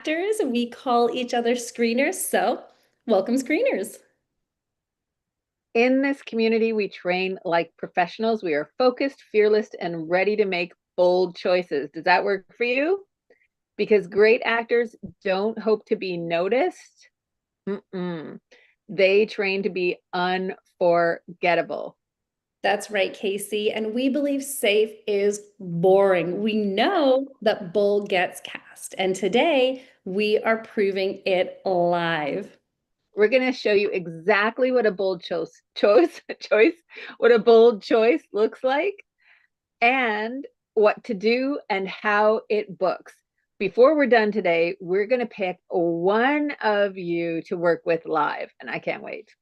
actors, we call each other screeners. So, welcome, screeners. In this community, we train like professionals. We are focused, fearless, and ready to make bold choices. Does that work for you? Because great actors don't hope to be noticed. Mm-mm. They train to be unforgettable. That's right, Casey. And we believe safe is boring. We know that bold gets cast. And today we are proving it live. We're going to show you exactly what a bold choice, what a bold choice looks like, and what to do and how it books. Before we're done today, we're going to pick one of you to work with live, and I can't wait.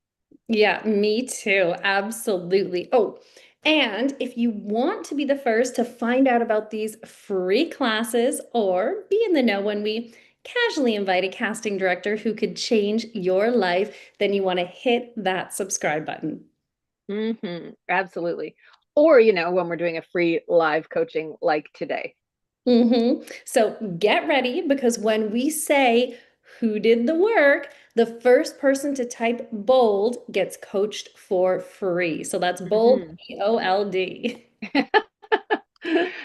Yeah, me too. Absolutely. Oh, and if you want to be the first to find out about these free classes or be in the know when we casually invite a casting director who could change your life, then you want to hit that subscribe button. Absolutely. Or, when we're doing a free live coaching like today. So get ready because when we say who did the work, the first person to type bold gets coached for free. So that's bold, Mhm. BOLD.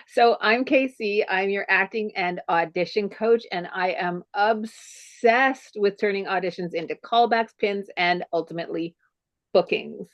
So I'm Casey. I'm your acting and audition coach, and I am obsessed with turning auditions into callbacks, pins, and ultimately bookings.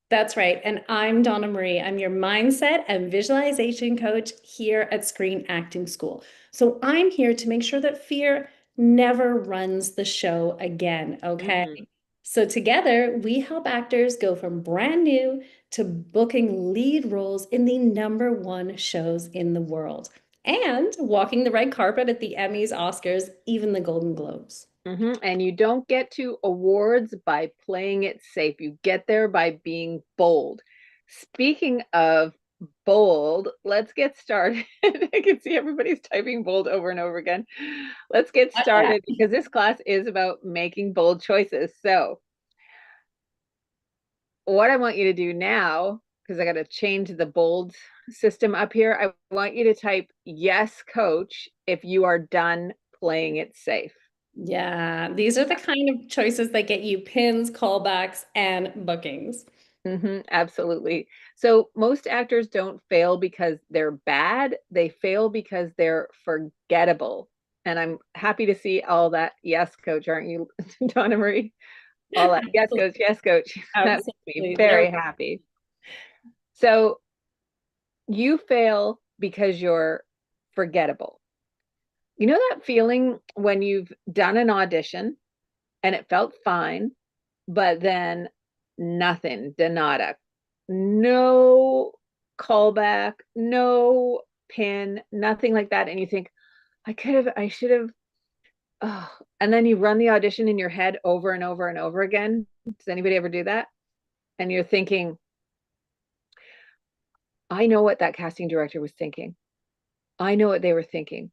That's right. And I'm Donna-Marie. I'm your mindset and visualization coach here at Screen Acting School. So I'm here to make sure that fear never runs the show again. Okay. Mhm. So together, we help actors go from brand new to booking lead roles in the #1 shows in the world and walking the red carpet at the Emmys, Oscars, even the Golden Globes. And you don't get to awards by playing it safe. You get there by being bold. Speaking of bold, let's get started. I can see everybody's typing bold over and over again. Let's get Yeah. started because this class is about making bold choices. So, what I want you to do now, because I got to change the bold system up here, I want you to type yes, coach, if you are done playing it safe. Yeah, these are the kind of choices that get you pins, callbacks, and bookings. Absolutely. So most actors don't fail because they're bad. They fail because they're forgettable. And I'm happy to see all that. Yes, coach, aren't you, Donna-Marie? All that. Yes, coach. Yes, coach. That makes me Absolutely. There. very happy. So you fail because you're forgettable. You know that feeling when you've done an audition and it felt fine, but then nothing, de nada, no callback, no pin, nothing like that. And you think, I should have, oh. And then you run the audition in your head over and over and over again. Does anybody ever do that? And you're thinking, I know what that casting director was thinking. I know what they were thinking.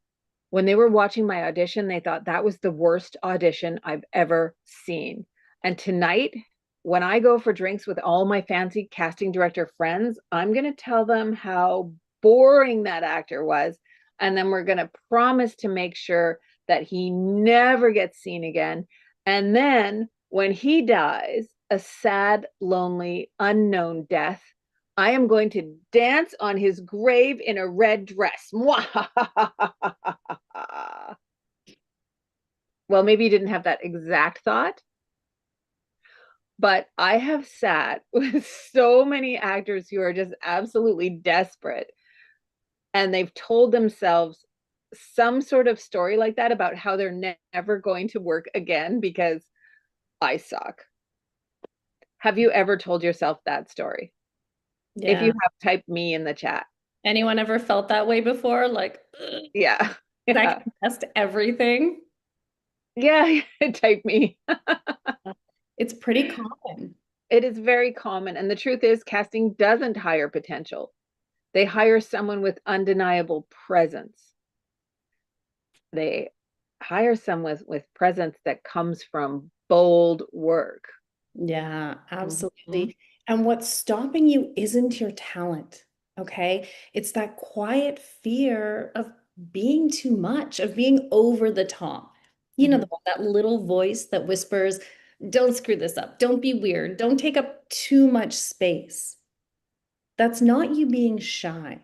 When they were watching my audition, they thought that was the worst audition I've ever seen. And tonight, when I go for drinks with all my fancy casting director friends, I'm going to tell them how boring that actor was. And then we're going to promise to make sure that he never gets seen again. And then when he dies, a sad, lonely, unknown death, I am going to dance on his grave in a red dress. Well, maybe you didn't have that exact thought, but I have sat with so many actors who are just absolutely desperate and they've told themselves some sort of story like that about how they're never going to work again because I suck. Have you ever told yourself that story? If Yeah. you have, type me in the chat. Anyone ever felt that way before? Like, ugh, Yeah. that Yeah. can test everything. Yeah. Type me. It's pretty common. It is very common. And the truth is, casting doesn't hire potential. They hire someone with undeniable presence. They hire someone with presence that comes from bold work. Yeah, Mhm. absolutely. And what's stopping you isn't your talent, okay? It's that quiet fear of being too much, of being over the top. You know, Hmm. the one, that little voice that whispers, don't screw this up. Don't be weird. Don't take up too much space. That's not you being shy.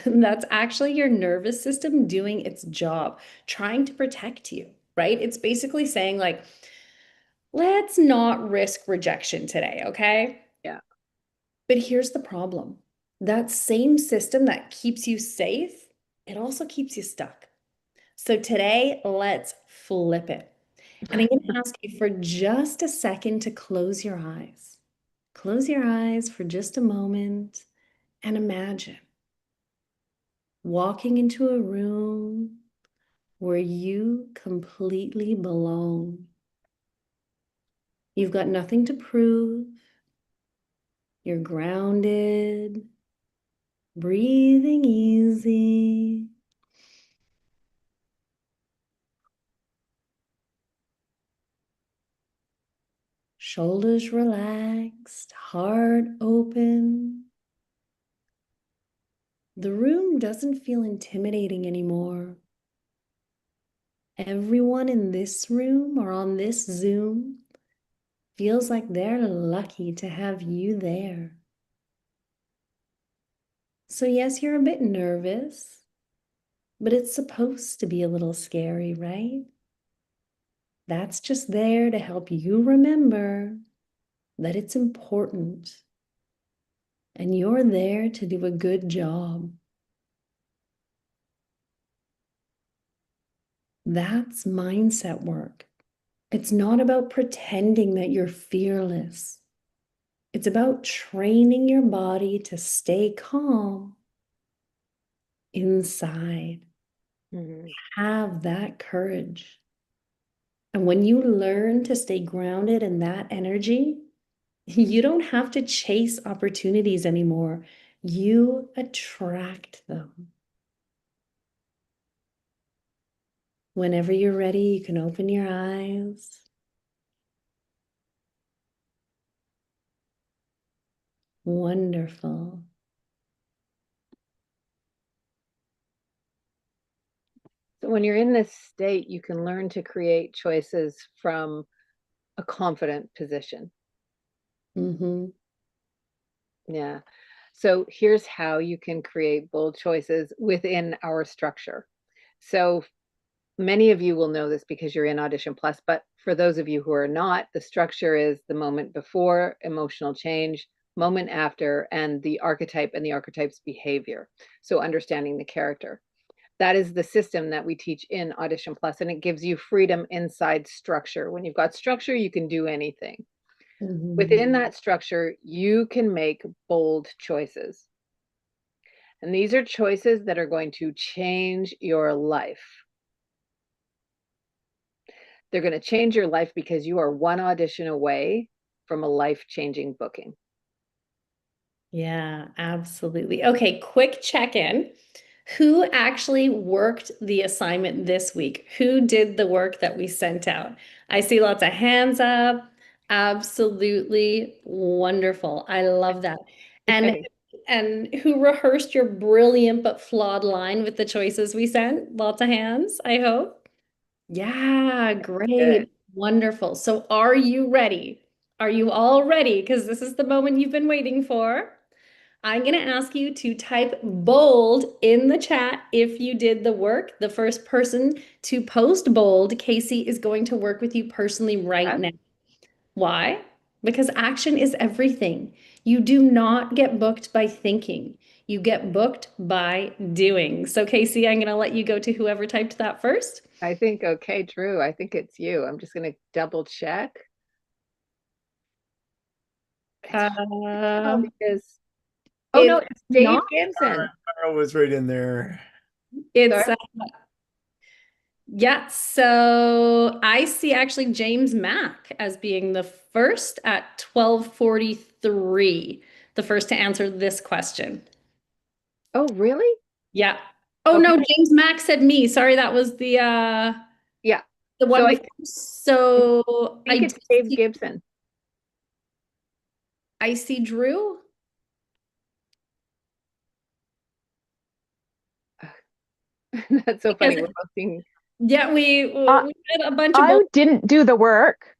That's actually your nervous system doing its job, trying to protect you, right? It's basically saying, like, let's not risk rejection today, okay? Yeah. But here's the problem. That same system that keeps you safe, it also keeps you stuck. So today, let's flip it. And I'm going to ask you for just a second to close your eyes. Close your eyes for just a moment and imagine walking into a room where you completely belong. You've got nothing to prove. You're grounded, breathing easy. Shoulders relaxed, heart open. The room doesn't feel intimidating anymore. Everyone in this room or on this Zoom feels like they're lucky to have you there. So, yes, you're a bit nervous, but it's supposed to be a little scary, right? That's just there to help you remember that it's important and you're there to do a good job. That's mindset work. It's not about pretending that you're fearless. It's about training your body to stay calm inside. Hmm. Have that courage. And when you learn to stay grounded in that energy, you don't have to chase opportunities anymore. You attract them. Whenever you're ready, you can open your eyes. Wonderful. So when you're in this state, you can learn to create choices from a confident position. Mm-hmm. Yeah. So here's how you can create bold choices within our structure. So many of you will know this because you're in Audition Plus, but for those of you who are not, the structure is the moment before, emotional change, moment after, and the archetype and the archetype's behavior. So understanding the character. That is the system that we teach in Audition Plus, and it gives you freedom inside structure. When you've got structure, you can do anything. Mm-hmm. Within that structure, you can make bold choices. And these are choices that are going to change your life. They're going to change your life because you are one audition away from a life-changing booking. Yeah, absolutely. Okay, quick check-in. Who actually worked the assignment this week? Who did the work that we sent out? I see lots of hands up. Absolutely wonderful. I love that. And Okay. and who rehearsed your brilliant but flawed line with the choices we sent? Lots of hands, I hope. Yeah, Good. great. Wonderful. So are you ready? Are you all ready? Because this is the moment you've been waiting for. I'm going to ask you to type bold in the chat if you did the work. The first person to post bold, Casey, is going to work with you personally right now. Why? Because action is everything. You do not get booked by thinking. You get booked by doing. So, Casey, I'm going to let you go to whoever typed that first. I think, okay, Drew, I think it's you. I'm just going to double check. It's hard to tell Um, because, oh no, it's it's not. Dave Gibson. Carl was right in there. It's Sorry. Yeah, so I see actually James Mack as being the first at 12:43, the first to answer this question. Oh, really? Yeah. Oh no, Okay. James Mack said me. Sorry, that was Yeah. the So one I before. So think it's Dave Gibson. I see Drew. That's so Because funny. We're both seeing. Yeah, I we had a bunch of I bold. didn't do the work,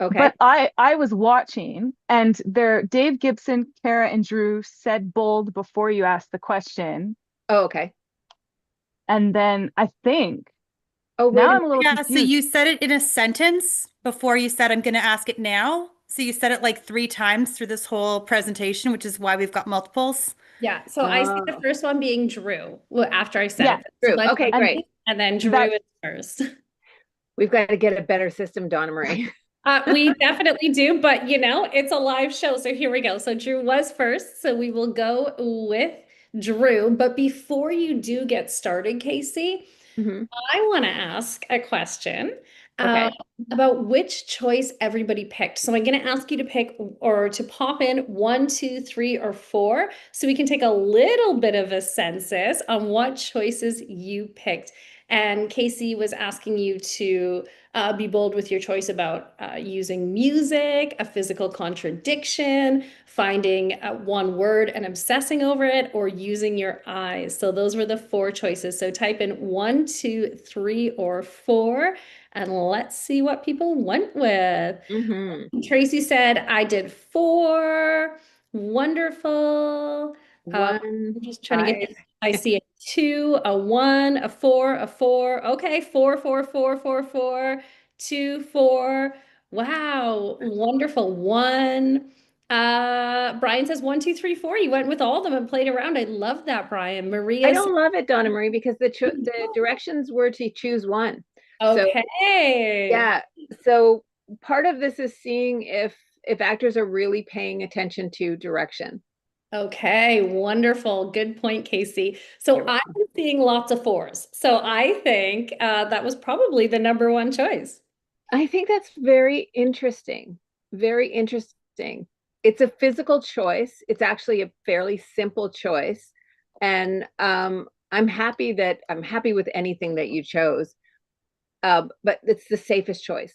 Okay. but I was watching, and there Dave Gibson, Kara, and Drew said bold before you asked the question, Oh, okay. and then I think Oh, wait now a I'm a minute. little Yeah, so confused. you said it in a sentence before you said, I'm going to ask it now. So you said it like 3 times through this whole presentation, which is why we've got multiples. Yeah, so I see the Oh, first one being Drew. Well, after I said Yeah, it. So true. let's Okay, and great. and then Drew that's is first. We've got to get a better system, Donna-Marie. We definitely do, but it's a live show. So here we go. So Drew was first. So we will go with Drew. But before you do get started, Casey, Hmm. I want to ask a question uh, Okay. about which choice everybody picked. So I'm going to ask you to pick or to pop in one, two, three, or four, so we can take a little bit of a census on what choices you picked. And Casey was asking you to be bold with your choice about using music, a physical contradiction, finding one word and obsessing over it, or using your eyes. So those were the four choices. So type in one, two, three, or four, and let's see what people went with. Hmm. Tracy said, I did four. Wonderful. One, I'm just trying to get five. this. I see a two, a one, a four, a four. Okay, four, four, four, four, four, two, four. Wow, wonderful. One. Brian says one, two, three, four. You went with all of them and played around. I love that, Brian. I Maria said, don't love it, Donna-Marie, because the directions were to choose one. So okay. yeah. So part of this is seeing if actors are really paying attention to direction. Okay, wonderful. Good point, Casey. So You're I'm welcome. seeing lots of fours. So I think that was probably the number one choice. I think that's very interesting. Very interesting. It's a physical choice. It's actually a fairly simple choice. And I'm happy with anything that you chose. But it's the safest choice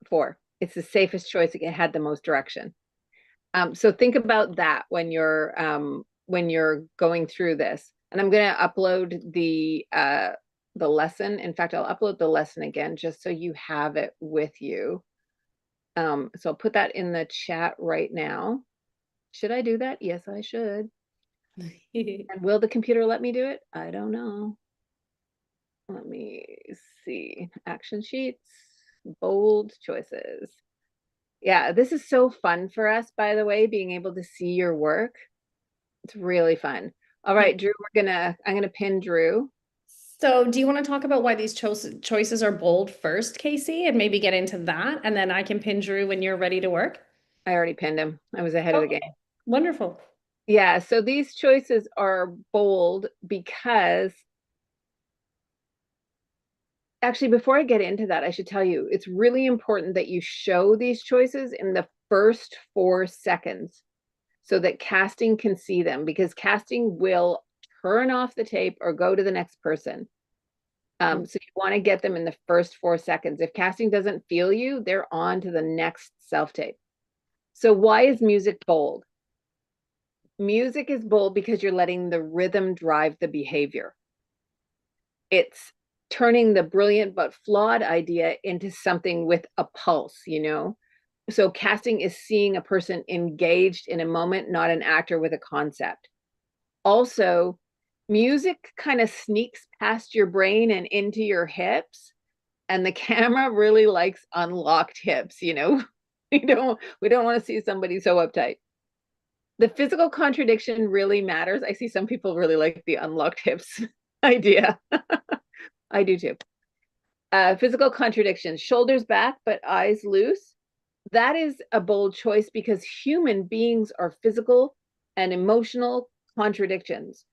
for. It's the safest choice. It had the most direction. So think about that when you're going through this. And I'm going to upload the lesson. In fact, I'll upload the lesson again just so you have it with you. So I'll put that in the chat right now. Should I do that? Yes, I should. And will the computer let me do it? I don't know. Let me see. Action sheets, bold choices. Yeah, this is so fun for us, by the way, being able to see your work. It's really fun. All right, Drew, I'm gonna pin Drew. So do you want to talk about why these choices are bold first, Casey, and maybe get into that, and then I can pin Drew when you're ready to work? I already pinned him. I was ahead of the Okay, game. wonderful. Yeah, so these choices are bold because actually, before I get into that, I should tell you it's really important that you show these choices in the first 4 seconds so that casting can see them, because casting will turn off the tape or go to the next person. So you want to get them in the first 4 seconds. If casting doesn't feel you, they're on to the next self-tape. So why is music bold? Music is bold because you're letting the rhythm drive the behavior. It's turning the brilliant but flawed idea into something with a pulse, you know? So casting is seeing a person engaged in a moment, not an actor with a concept. Also, music kind of sneaks past your brain and into your hips, and the camera really likes unlocked hips, you know? We don't want to see somebody so uptight. The physical contradiction really matters. I see some people really like the unlocked hips idea. I do too. Physical contradiction, shoulders back, but eyes loose. That is a bold choice because human beings are physical and emotional contradictions.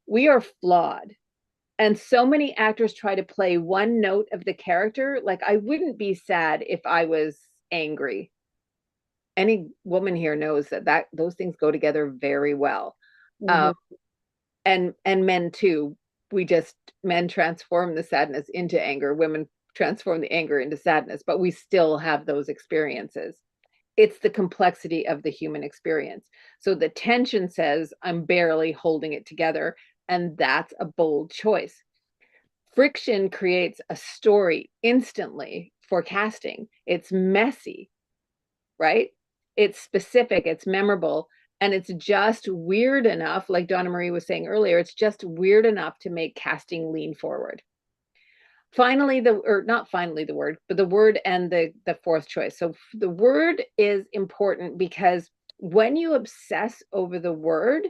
We are flawed. And so many actors try to play one note of the character. Like, I wouldn't be sad if I was angry. Any woman here knows that those things go together very well. Mhm. Um, and men too. Men transform the sadness into anger. Women transform the anger into sadness, but we still have those experiences. It's the complexity of the human experience. So the tension says, I'm barely holding it together. And that's a bold choice. Friction creates a story instantly for casting. It's messy, right? It's specific, it's memorable, and it's just weird enough, like Donna-Marie was saying earlier, it's just weird enough to make casting lean forward. Finally, not finally the word, but the word and the fourth choice. So the word is important because when you obsess over the word,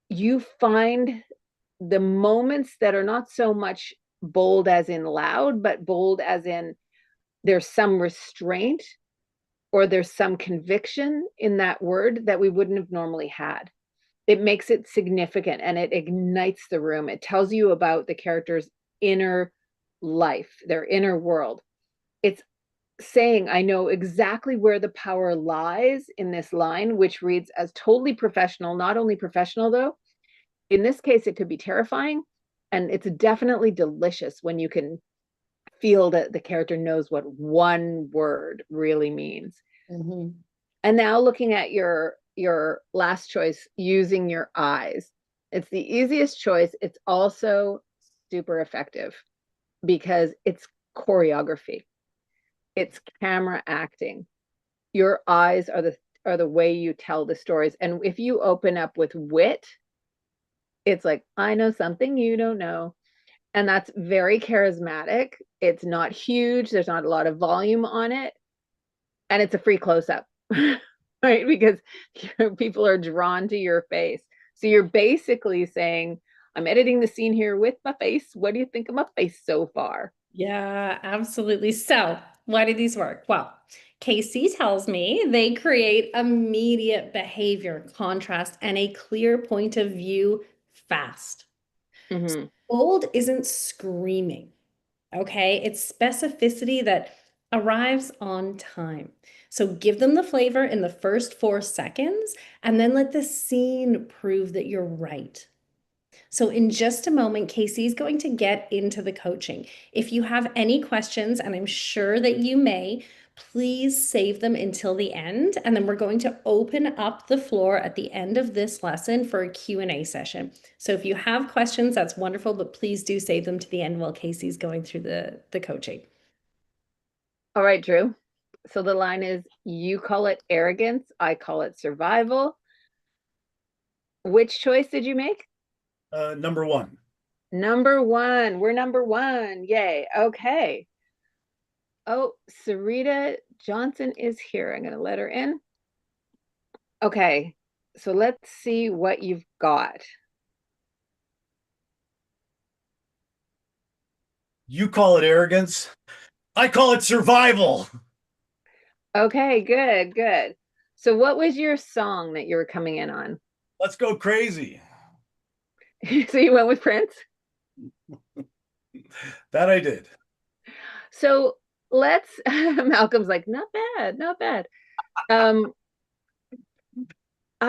you find the moments that are not so much bold as in loud, but bold as in there's some restraint or there's some conviction in that word that we wouldn't have normally had. It makes it significant and it ignites the room. It tells you about the character's inner life, their inner world. It's saying, I know exactly where the power lies in this line, which reads as totally professional, not only professional though. In this case, it could be terrifying, and it's definitely delicious when you can feel that the character knows what one word really means. Mm-hmm. And now looking at your last choice, using your eyes. It's the easiest choice. It's also super effective because it's choreography. It's camera acting. Your eyes are the way you tell the stories. And if you open up with wit, it's like, I know something you don't know. And that's very charismatic. It's not huge. There's not a lot of volume on it. And it's a free close-up, right? Because people are drawn to your face. So you're basically saying, I'm editing the scene here with my face. What do you think of my face so far? Yeah, absolutely. So, why do these work? Well, Casey tells me they create immediate behavior, contrast, and a clear point of view fast. Mm-hmm. Bold isn't screaming, okay? It's specificity that arrives on time. So give them the flavor in the first 4 seconds and then let the scene prove that you're right. So, in just a moment, Casey's going to get into the coaching. If you have any questions, and I'm sure that you may, please save them until the end. And then we're going to open up the floor at the end of this lesson for a Q&A session. So, if you have questions, that's wonderful, but please do save them to the end while Casey's going through the coaching. All right, Drew. So the line is, you call it arrogance, I call it survival. Which choice did you make? Number one. Number one. We're number one. Yay. Okay. Oh, Sarita Johnson is here. I'm going to let her in. Okay. So let's see what you've got. You call it arrogance. I call it survival. Okay, good, good. So what was your song that you were coming in on? Let's go crazy. So you went with Prince? That I did. So let's, Malcolm's like, not bad, not bad. I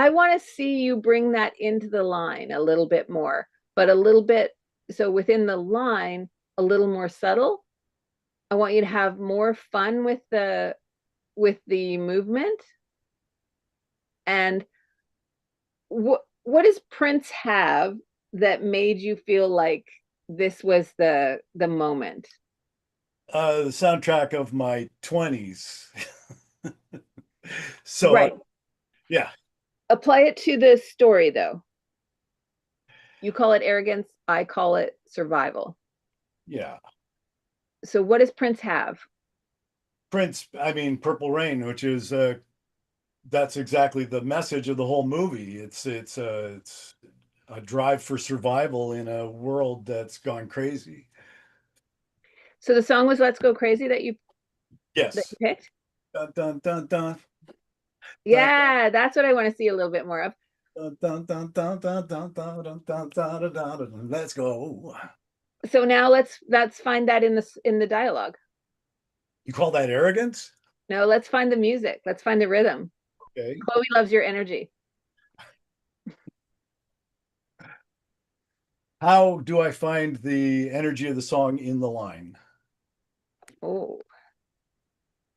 want to see you bring that into the line a little bit more, but a little bit, so within the line, a little more subtle. I want you to have more fun with the movement. And what does Prince have that made you feel like this was the moment? The soundtrack of my 20s. So right. Yeah. Apply it to the story though. You call it arrogance, I call it survival. Yeah. So what does Prince have? Prince, I mean Purple Rain, which is that's exactly the message of the whole movie. It's a drive for survival in a world that's gone crazy. So the song was Let's Go Crazy that you Yes. picked? Dun, dun, dun, dun. Yeah, that's what I want to see a little bit more of. Dun, dun, dun, dun, dun, dun, dun, dun, dun, dun, dun, dun. Let's go. So now let's find that in the dialogue. You call that arrogance? No, let's find the music. Let's find the rhythm. Okay. Chloe loves your energy. How do I find the energy of the song in the line? Oh,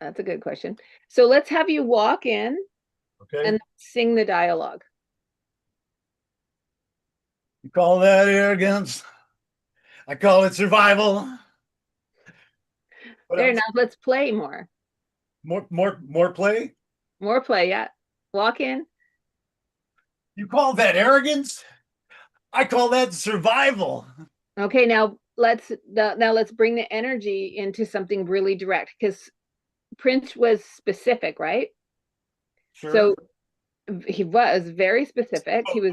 that's a good question. So let's have you walk in Okay. and sing the dialogue. You call that arrogance? I call it survival. What There, else? now let's play more. More play? More play, yeah. Walk in. You call that arrogance? I call that survival. Okay, now let's bring the energy into something really direct, because Prince was specific, right? Sure. So he was very specific. He was,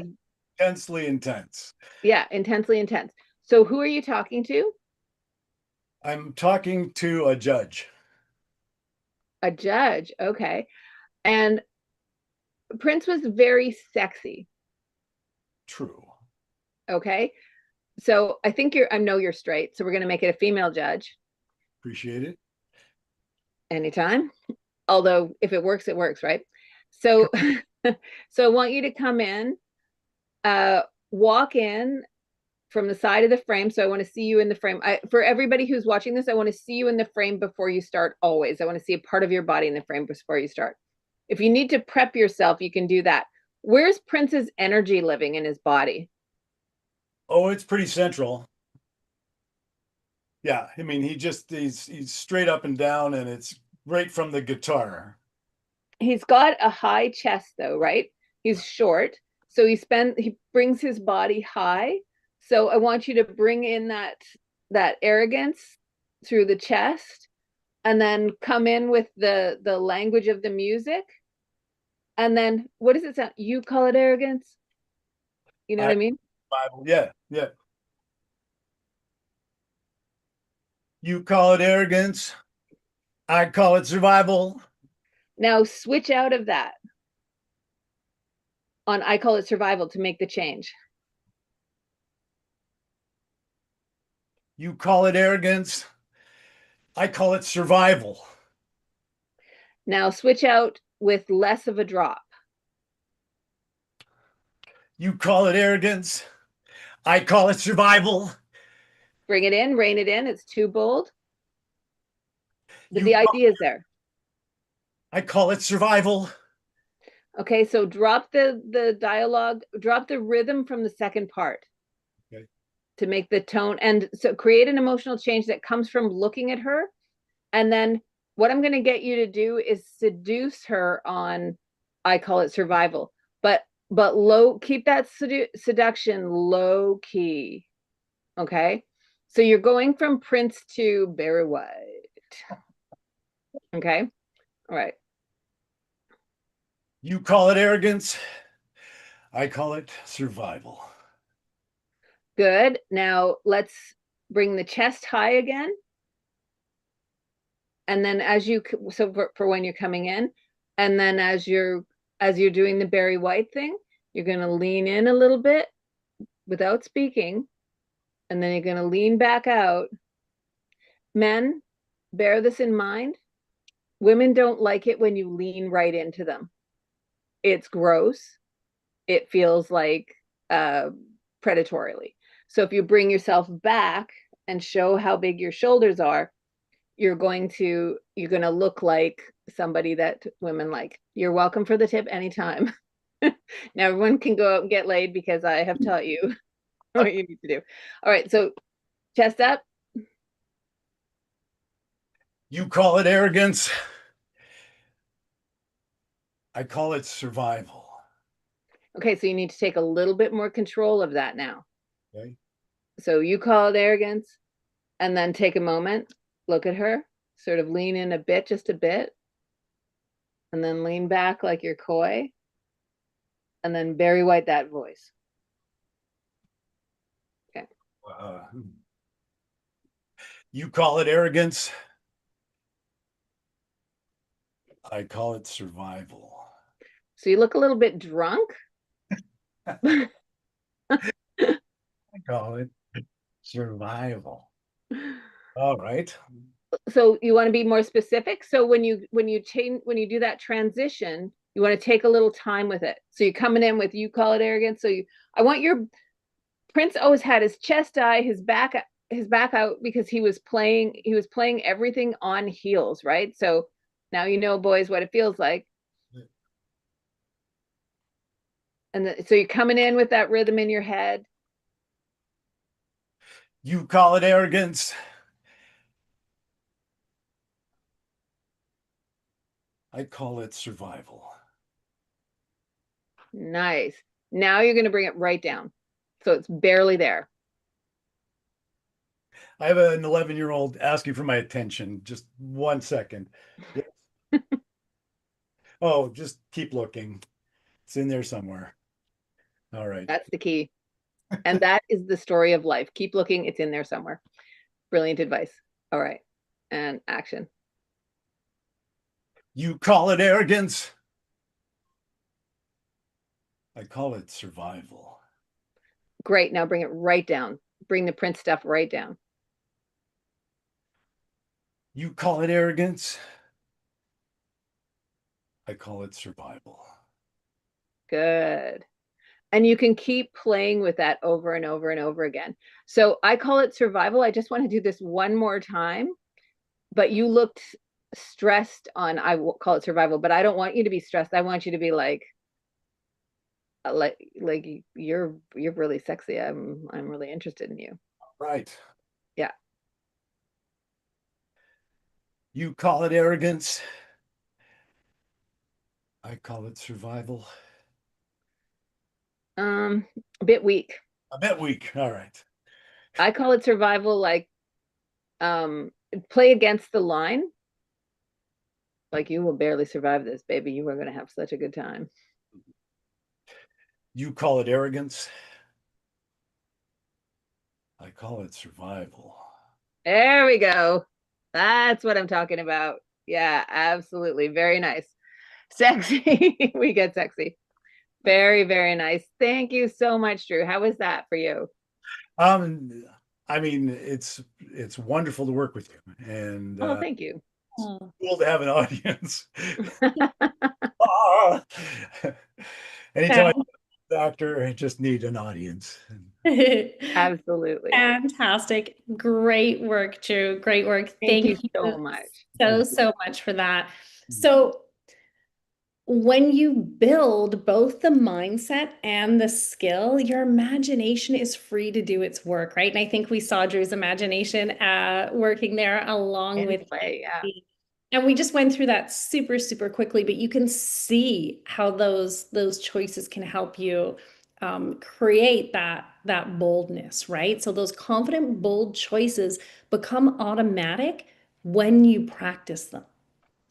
Intensely intense. yeah, intensely intense. So who are you talking to? I'm talking to a judge. A judge. Okay. And Prince was very sexy. True. Okay. So I know you're straight. So we're going to make it a female judge Appreciate it. anytime. Although if it works, right? So, so I want you to come in, walk in from the side of the frame. So I want to see you in the frame. For everybody who's watching this, I want to see you in the frame before you start always. I want to see a part of your body in the frame before you start. If you need to prep yourself, you can do that. Where's Prince's energy living in his body? Oh, it's pretty central. Yeah, I mean, he's straight up and down, and it's right from the guitar. He's got a high chest though, right? He's short. So he brings his body high. So I want you to bring in that arrogance through the chest, and then come in with the language of the music. And then what does it sound? You call it arrogance? You know what I mean? Bible. Yeah, yeah. You call it arrogance. I call it survival. Now switch out of that on I call it survival to make the change. You call it arrogance. I call it survival. Now switch out with less of a drop. You call it arrogance. I call it survival. Bring it in, rein it in. It's too bold. But You the call- idea is there. I call it survival. Okay, so drop the dialogue, drop the rhythm from the second part. Okay. To make the tone, and so create an emotional change that comes from looking at her. And then what I'm going to get you to do is seduce her on I call it survival, but low, keep that seduction low key. Okay, so you're going from Prince to Barry White. Okay, all right. You call it arrogance. I call it survival. Good. Now let's bring the chest high again. And then so for when you're coming in, and then as you're doing the Barry White thing, you're going to lean in a little bit without speaking, and then you're going to lean back out. Men, bear this in mind. Women don't like it when you lean right into them. It's gross. It feels like predatorily. So if you bring yourself back and show how big your shoulders are, you're going to look like somebody that women like. You're welcome for the tip anytime. Now everyone can go out and get laid because I have taught you what you need to do. All right, so chest up. You call it arrogance. I call it survival. Okay, so you need to take a little bit more control of that now. Okay. So you call it arrogance, and then take a moment, look at her, sort of lean in a bit, just a bit, and then lean back like you're coy, and then Barry White that voice. Okay. You call it arrogance. I call it survival. So you look a little bit drunk. I call it survival. All right. So you want to be more specific. So when you do that transition, you want to take a little time with it. So you're coming in with you call it arrogance. So I want your Prince always had his chest high, his back out, because he was playing everything on heels, right? So now you know, boys, what it feels like. And so you're coming in with that rhythm in your head. You call it arrogance. I call it survival. Nice. Now you're going to bring it right down. So it's barely there. I have an 11-year-old asking for my attention. Just 1 second. Yes. Oh, just keep looking. It's in there somewhere. All right. That's the key. And that is the story of life. Keep looking. It's in there somewhere. Brilliant advice. All right. And action. You call it arrogance. I call it survival. Great. Now bring it right down. Bring the print stuff right down. You call it arrogance. I call it survival. Good. And you can keep playing with that over and over and over again. So I call it survival. I just want to do this one more time, but you looked stressed on, I will call it survival, but I don't want you to be stressed. I want you to be like you're really sexy. I'm really interested in you. Right. Yeah. You call it arrogance. I call it survival. A bit weak. A bit weak. All right. I call it survival, like play against the line. Like, you will barely survive this, baby. You are going to have such a good time. You call it arrogance. I call it survival. There we go. That's what I'm talking about. Yeah, absolutely. Very nice. Sexy. We get sexy. Very, very nice. Thank you so much, Drew. How was that for you? I mean, it's wonderful to work with you, and Oh, thank you. Oh. cool to have an audience. Anytime I doctor, I just need an audience. Absolutely. Fantastic. Great work, Drew. Great work. Thank you you so much. so much for that. So when you build both the mindset and the skill, your imagination is free to do its work, right? And I think we saw Drew's imagination working there along In with play, yeah. and we just went through that super, super quickly, but you can see how those choices can help you create that boldness, right? So those confident, bold choices become automatic when you practice them.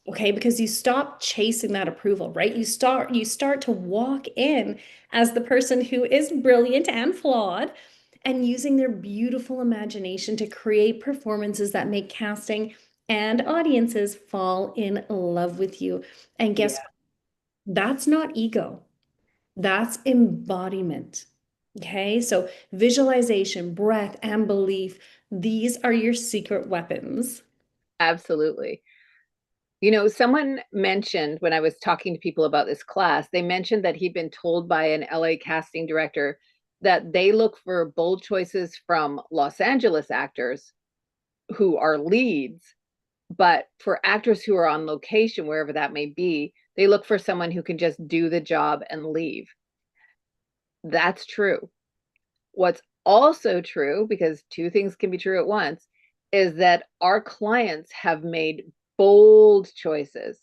Okay, because you stop chasing that approval, right? You start to walk in as the person who is brilliant and flawed and using their beautiful imagination to create performances that make casting and audiences fall in love with you. And guess what? That's not ego. That's embodiment. Okay, so visualization, breath, and belief, these are your secret weapons. Absolutely. You know, someone mentioned when I was talking to people about this class, they mentioned that he'd been told by an LA casting director that they look for bold choices from Los Angeles actors who are leads, but for actors who are on location, wherever that may be, they look for someone who can just do the job and leave. That's true. What's also true, because two things can be true at once, is that our clients have made bold choices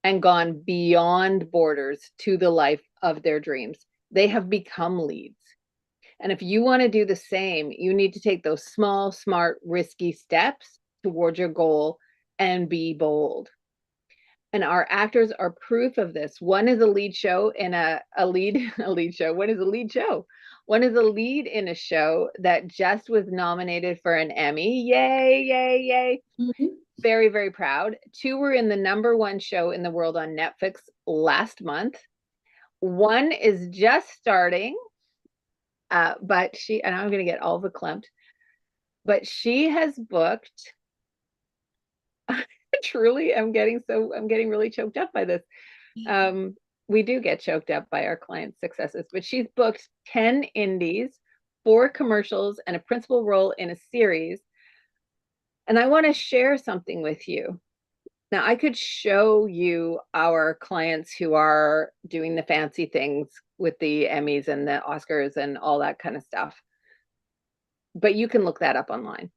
and gone beyond borders to the life of their dreams. They have become leads. And if you want to do the same, you need to take those small, smart, risky steps towards your goal and be bold. And our actors are proof of this. One is a lead show in a lead show. One is a lead show. One is a lead in a show that just was nominated for an Emmy. Yay, yay, yay. Mm-hmm. Very, very proud. Two were in the #1 show in the world on Netflix last month. One is just starting, but and I'm going to get all verklempt, but she has booked. Truly, I'm getting really choked up by this. We do get choked up by our clients' successes, but she's booked 10 indies, 4 commercials, and a principal role in a series. And I want to share something with you. Now, I could show you our clients who are doing the fancy things with the Emmys and the Oscars and all that kind of stuff. but you can look that up online.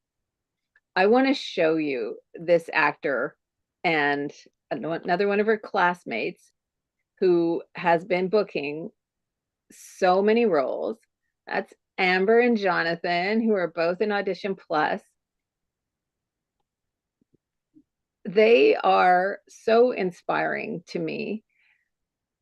I want to show you this actor and another one of her classmates who has been booking so many roles. That's Amber and Jonathan, who are both in Audition Plus. They are so inspiring to me.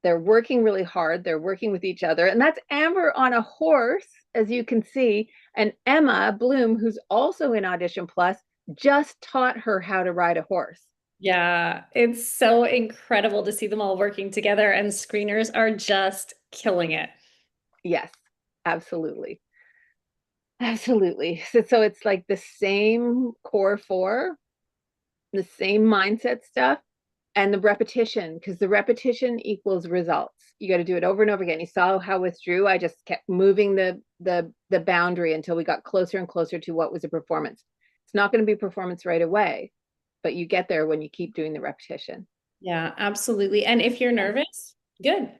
They're working really hard. They're working with each other. And that's Amber on a horse, as you can see. And Emma Bloom, who's also in Audition Plus, just taught her how to ride a horse. Yeah, it's so incredible to see them all working together, and screeners are just killing it. Yes, absolutely. Absolutely. So it's like the same core four, the same mindset stuff, and the repetition, because the repetition equals results. You got to do it over and over again. You saw how with Drew, I just kept moving the boundary until we got closer and closer to what was a performance. It's not going to be performance right away, but you get there when you keep doing the repetition. Yeah, absolutely. And if you're nervous, good.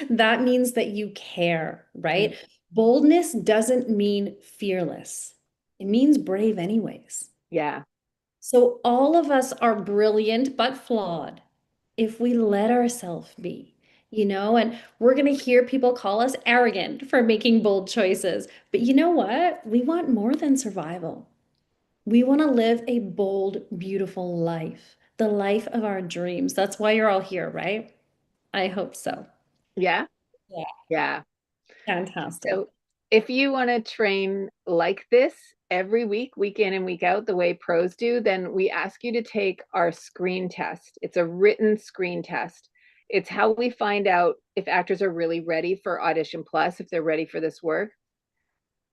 That means that you care, right? Boldness doesn't mean fearless. It means brave anyways. Yeah. So all of us are brilliant but flawed if we let ourselves be, and we're going to hear people call us arrogant for making bold choices. But you know what? We want more than survival. We want to live a bold, beautiful life, the life of our dreams. That's why you're all here, right? I hope so. Yeah. Yeah, Yeah. fantastic. So if you want to train like this every week, week in and week out, the way pros do, then we ask you to take our screen test. It's a written screen test. It's how we find out if actors are really ready for Audition Plus, if they're ready for this work.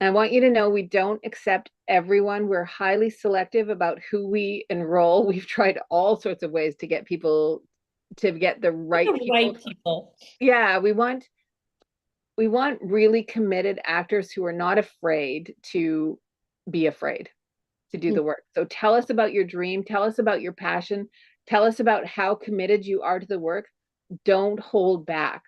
And I want you to know we don't accept everyone. We're highly selective about who we enroll. We've tried all sorts of ways to get people to get the right The people. right people. Yeah, we want really committed actors who are not afraid to be afraid to do the work. So tell us about your dream, tell us about your passion, tell us about how committed you are to the work. Don't hold back.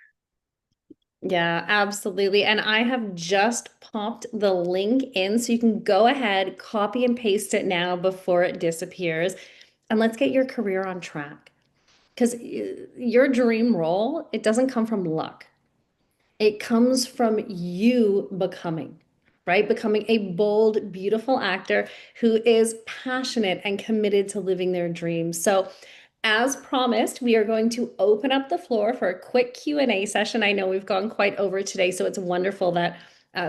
Yeah, absolutely. And I have just popped the link in so you can go ahead, copy and paste it now before it disappears. And let's get your career on track. Because your dream role, it doesn't come from luck. It comes from you becoming, right? Becoming a bold, beautiful actor who is passionate and committed to living their dreams. So, as promised, we are going to open up the floor for a quick Q&A session. I know we've gone quite over today, so it's wonderful that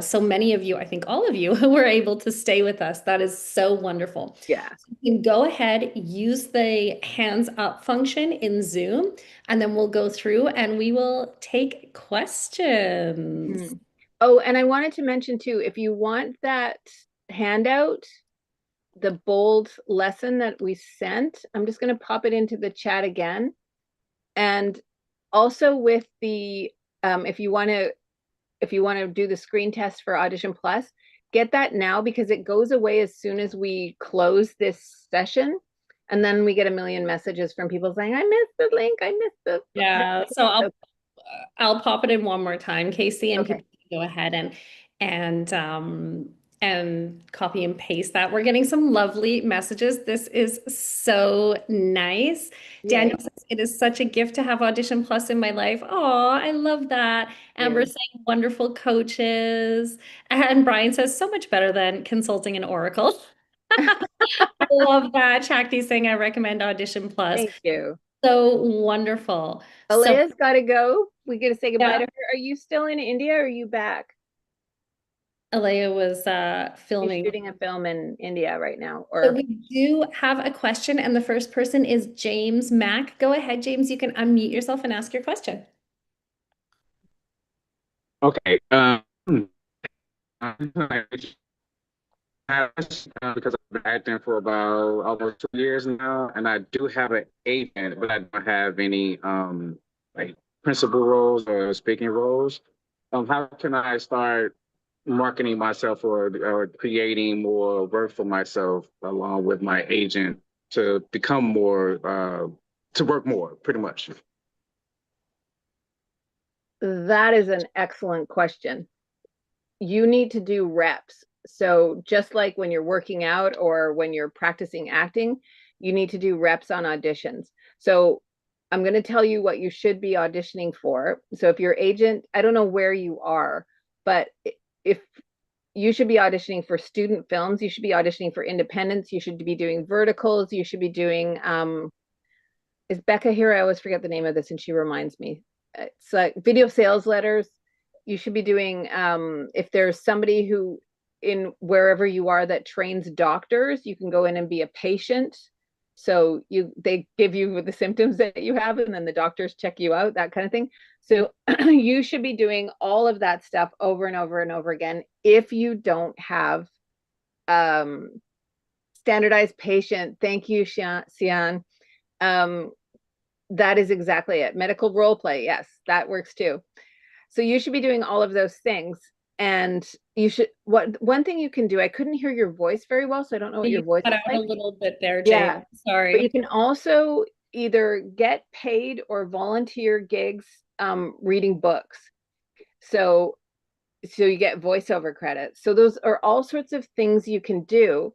so many of you, I think all of you, were able to stay with us. That is so wonderful. Yeah. So you can go ahead, use the hands up function in Zoom, and then we'll go through and we will take questions. Oh, and I wanted to mention too, if you want that handout, the bold lesson that we sent, I'm just going to pop it into the chat again. And also with the if you want to do the screen test for Audition Plus, get that now because it goes away as soon as we close this session. And then we get a million messages from people saying, I missed the link, I missed the. Yeah, so I'll pop it in one more time, Casey, and Okay. people can go ahead and copy and paste that. We're getting some lovely messages. This is so nice. Daniel says, it is such a gift to have Audition Plus in my life. Oh, I love that. Amber saying wonderful coaches. And Brian says, so much better than consulting an Oracle. I love that. Shakti saying, I recommend Audition Plus. Thank you. So wonderful. Alea's got to go. We got to say goodbye to Yeah. her. Are you still in India or are you back? Alea was filming. She's shooting a film in India right now. But we do have a question, and the first person is James Mack. Go ahead, James. You can unmute yourself and ask your question. Okay. Because I've been acting for about almost 2 years now, and I do have an agent, but I don't have any like principal roles or speaking roles. How can I start marketing myself or creating more work for myself along with my agent to become more to work more, pretty much? That is an excellent question. You need to do reps. So just like when you're working out or when you're practicing acting, you need to do reps on auditions. So I'm going to tell you what you should be auditioning for. So if your agent, I don't know where you are, but if you should be auditioning for student films, you should be auditioning for independents, you should be doing verticals, you should be doing is Becca here? I always forget the name of this and she reminds me. It's like video sales letters. You should be doing if there's somebody who in wherever you are that trains doctors, you can go in and be a patient. So they give you the symptoms that you have and then the doctors check you out, that kind of thing. So you should be doing all of that stuff over and over and over again if you don't have standardized patient. Thank you, Xian. That is exactly it. Medical role play. Yes, that works too. So you should be doing all of those things. And you should, one thing you can do, I couldn't hear your voice very well, so I don't know what You your voice cut is out like. a little bit there, Yeah. Jane. Sorry. But you can also either get paid or volunteer gigs reading books. So you get voiceover credits. So those are all sorts of things you can do,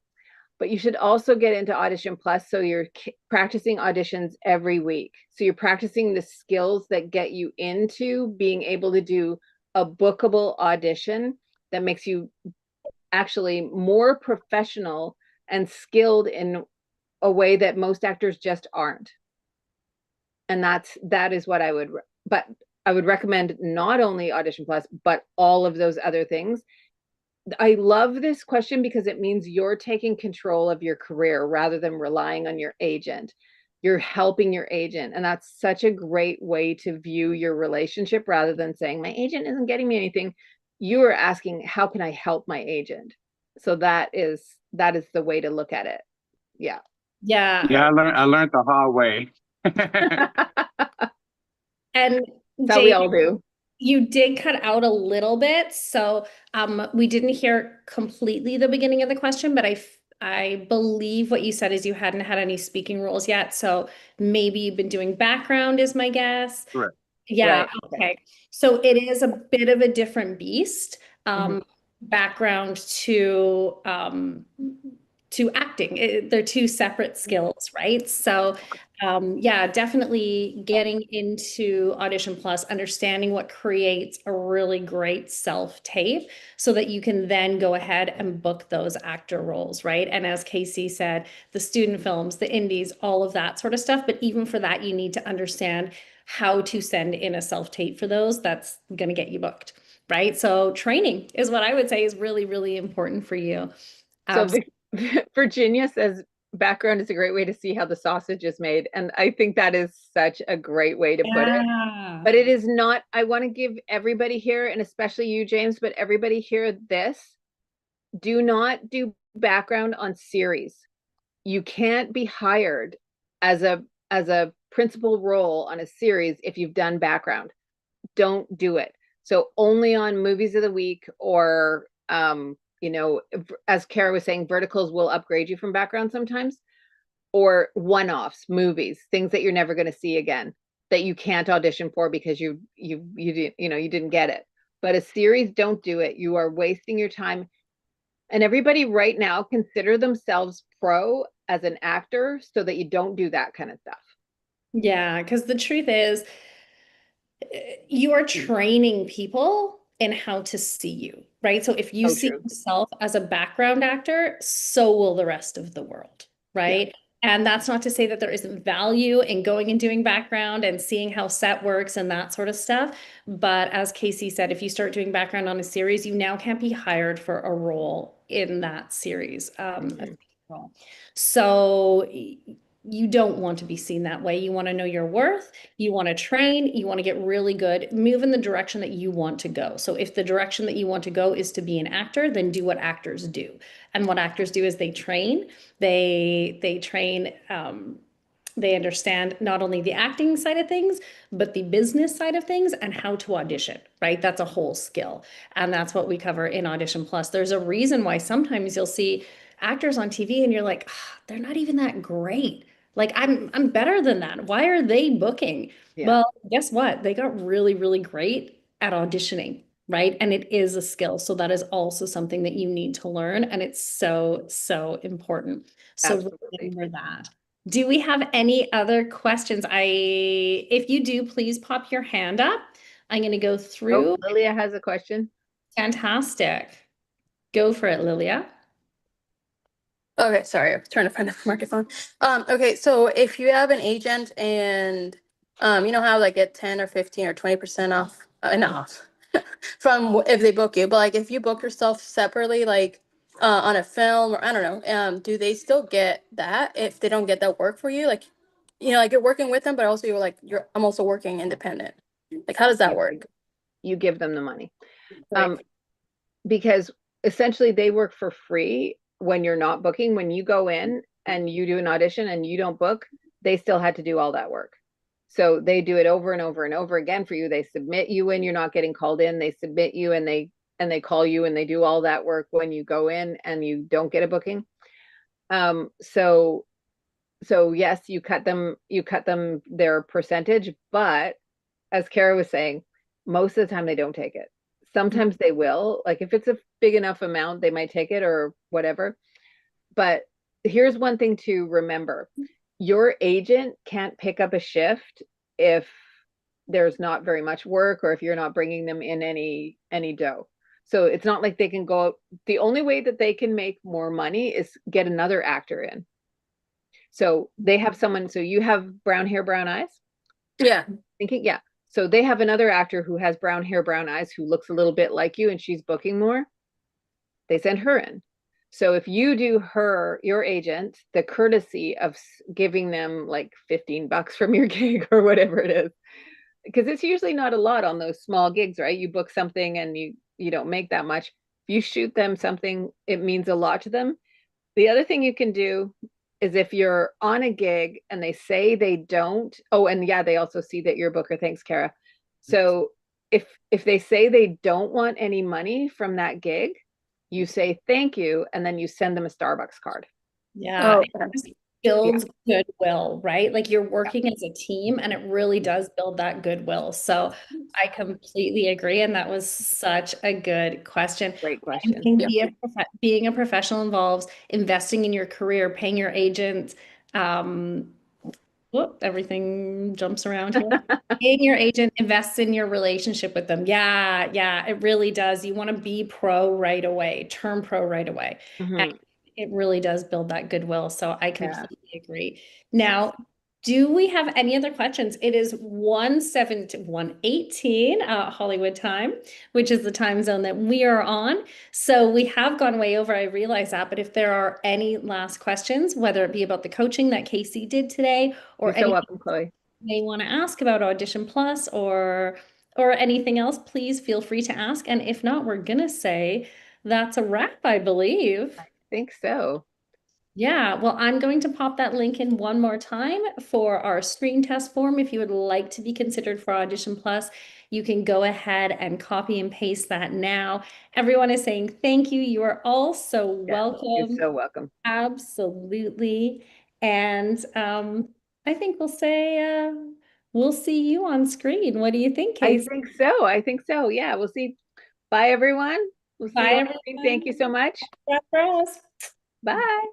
but you should also get into Audition Plus. So you're practicing auditions every week. So you're practicing the skills that get you into being able to do a bookable audition that makes you actually more professional and skilled in a way that most actors just aren't. And that is what I would, but I would recommend not only Audition Plus, but all of those other things. I love this question because it means you're taking control of your career rather than relying on your agent. You're helping your agent. And that's such a great way to view your relationship rather than saying, my agent isn't getting me anything. You are asking, how can I help my agent? So that is the way to look at it. Yeah. Yeah. Yeah, I learned the hard way. And That's how we Jane, all do. you did cut out a little bit, so we didn't hear completely the beginning of the question, but I believe what you said is you hadn't had any speaking roles yet, so maybe you've been doing background is my guess. Correct. Yeah, Right. okay. So it is a bit of a different beast, Mhm. background to acting. They're two separate skills, right? So yeah, definitely getting into Audition Plus, understanding what creates a really great self-tape so that you can then go ahead and book those actor roles, right? And as Casey said, the student films, the indies, all of that sort of stuff. But even for that, you need to understand how to send in a self-tape for those. That's going to get you booked, right? So training is what I would say is really, really important for you. So Virginia says background is a great way to see how the sausage is made. And I think that is such a great way to put it. But it is not, I want to give everybody here, and especially you, James, but everybody here this, do not do background on series. You can't be hired as a principal role on a series if you've done background. Don't do it. So only on movies of the week or you know, as Kara was saying, verticals will upgrade you from background sometimes, or one-offs, movies, things that you're never going to see again that you can't audition for because you didn't get it. But a series, don't do it. You are wasting your time. And everybody right now consider themselves pro as an actor so that you don't do that kind of stuff. Yeah, because the truth is, you are training people in how to see you, right? So if you see true. yourself as a background actor, so will the rest of the world, right? And that's not to say that there isn't value in going and doing background and seeing how set works and that sort of stuff. But as Casey said, if you start doing background on a series, you now can't be hired for a role in that series. So you don't want to be seen that way. You want to know your worth. You want to train. You want to get really good. Move in the direction that you want to go. So if the direction that you want to go is to be an actor, then do what actors do. And what actors do is they train. They train. They understand not only the acting side of things, but the business side of things and how to audition, right? That's a whole skill. And that's what we cover in Audition Plus. There's a reason why sometimes you'll see actors on TV and you're like, oh, they're not even that great. Like I'm better than that. Why are they booking? Yeah. Well, guess what? They got really, really great at auditioning, right? And it is a skill. So that is also something that you need to learn. And it's so, so important. So Absolutely. remember that. Do we have any other questions? If you do, please pop your hand up. I'm going to go through. Oh, Lilia has a question. Fantastic. Go for it, Lilia. Okay, sorry, I'm trying to find the microphone. Okay, so if you have an agent and you know how like get 10 or 15 or 20% off enough from if they book you, but like if you book yourself separately, like on a film or I don't know, do they still get that if they don't get that work for you? Like, you know, like you're working with them, but also I'm also working independent. Like, how does that work? You give them the money. Right. Because essentially they work for free when you're not booking. When you go in and you do an audition and you don't book, they still had to do all that work. So they do it over and over and over again for you. They submit you when you're not getting called in. They submit you and they call you and they do all that work when you go in and you don't get a booking. So yes, you cut them their percentage, but as Kara was saying, most of the time they don't take it. Sometimes they will, like if it's a big enough amount, they might take it or whatever. But here's one thing to remember. Your agent can't pick up a shift if there's not very much work or if you're not bringing them in any dough. So it's not like they can go out. The only way that they can make more money is get another actor in. So they have someone, so you have brown hair, brown eyes? Yeah. Thinking, yeah. So they have another actor who has brown hair, brown eyes, who looks a little bit like you and she's booking more. They send her in. So if you do your agent, the courtesy of giving them like $15 from your gig or whatever it is, because it's usually not a lot on those small gigs, right? You book something and you don't make that much. If you shoot them something, it means a lot to them. The other thing you can do is if you're on a gig and they say they don't, oh, and yeah, they also see that you're a booker. Thanks, Kara. So if they say they don't want any money from that gig, you say thank you, and then you send them a Starbucks card. Yeah. Oh, It just builds goodwill, right? Like you're working as a team and it really does build that goodwill. So I completely agree. And that was such a good question. Great I question. think being a professional involves investing in your career, paying your agent. Whoop, everything jumps around here. Paying your agent, invest in your relationship with them. Yeah, yeah, it really does. You want to be pro right away, turn pro right away. And Mhm. it really does build that goodwill. So I Yeah. completely agree. Now, do we have any other questions? It is 1:18 Hollywood time, which is the time zone that we are on. So we have gone way over. I realize that. But if there are any last questions, whether it be about the coaching that Casey did today or You're so anything welcome, Chloe. you may want to ask about Audition Plus or anything else, please feel free to ask. And if not, we're gonna say that's a wrap, I believe. I think so. Yeah, well, I'm going to pop that link in one more time for our screen test form. If you would like to be considered for Audition Plus, you can go ahead and copy and paste that now. Everyone is saying thank you. You are all so welcome. You're so welcome. Absolutely. And I think we'll see you on screen. What do you think, I Casey? think so. I think so. Yeah, we'll see. Bye, everyone. We'll see Bye, you on screen. Thank you so much. everyone. Bye.